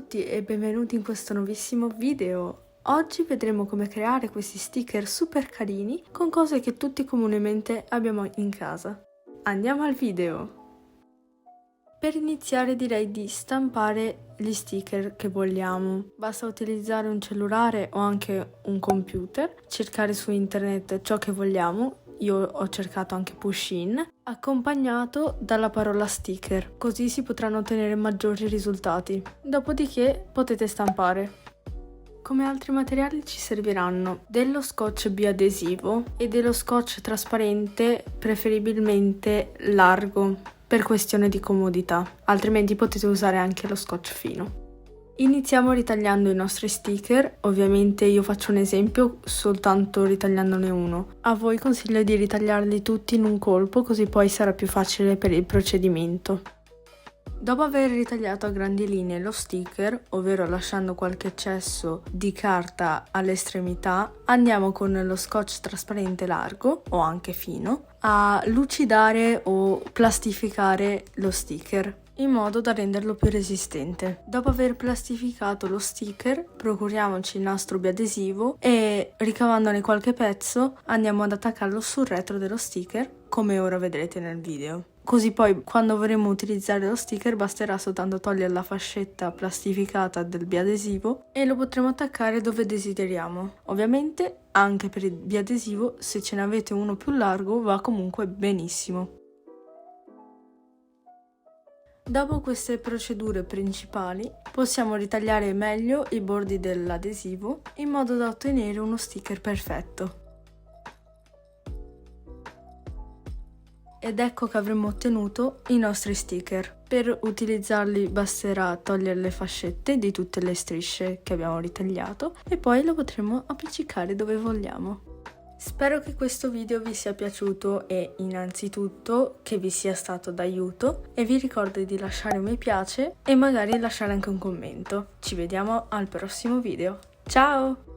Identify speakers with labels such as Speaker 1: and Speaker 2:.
Speaker 1: tutti e benvenuti in questo nuovissimo video. Oggi vedremo come creare questi sticker super carini con cose che tutti comunemente abbiamo in casa. Andiamo al video! Per iniziare direi di stampare gli sticker che vogliamo. Basta utilizzare un cellulare o anche un computer, cercare su internet ciò che vogliamo. Io ho cercato anche push-in, accompagnato dalla parola sticker, così si potranno ottenere maggiori risultati. Dopodiché potete stampare. Come altri materiali ci serviranno dello scotch biadesivo e dello scotch trasparente, preferibilmente largo, per questione di comodità, altrimenti potete usare anche lo scotch fino. Iniziamo ritagliando i nostri sticker, ovviamente io faccio un esempio soltanto ritagliandone uno. A voi consiglio di ritagliarli tutti in un colpo, così poi sarà più facile per il procedimento. Dopo aver ritagliato a grandi linee lo sticker, ovvero lasciando qualche eccesso di carta all'estremità, andiamo con lo scotch trasparente largo o anche fino a lucidare o plastificare lo sticker in modo da renderlo più resistente. Dopo aver plastificato lo sticker, procuriamoci il nastro biadesivo e ricavandone qualche pezzo andiamo ad attaccarlo sul retro dello sticker, come ora vedrete nel video. Così poi quando vorremo utilizzare lo sticker basterà soltanto togliere la fascetta plastificata del biadesivo e lo potremo attaccare dove desideriamo. Ovviamente anche per il biadesivo, se ce ne avete uno più largo, va comunque benissimo. Dopo queste procedure principali possiamo ritagliare meglio i bordi dell'adesivo in modo da ottenere uno sticker perfetto. Ed ecco che avremo ottenuto i nostri sticker. Per utilizzarli basterà togliere le fascette di tutte le strisce che abbiamo ritagliato e poi lo potremo appiccicare dove vogliamo. Spero che questo video vi sia piaciuto e innanzitutto che vi sia stato d'aiuto e vi ricordo di lasciare un mi piace e magari lasciare anche un commento. Ci vediamo al prossimo video. Ciao!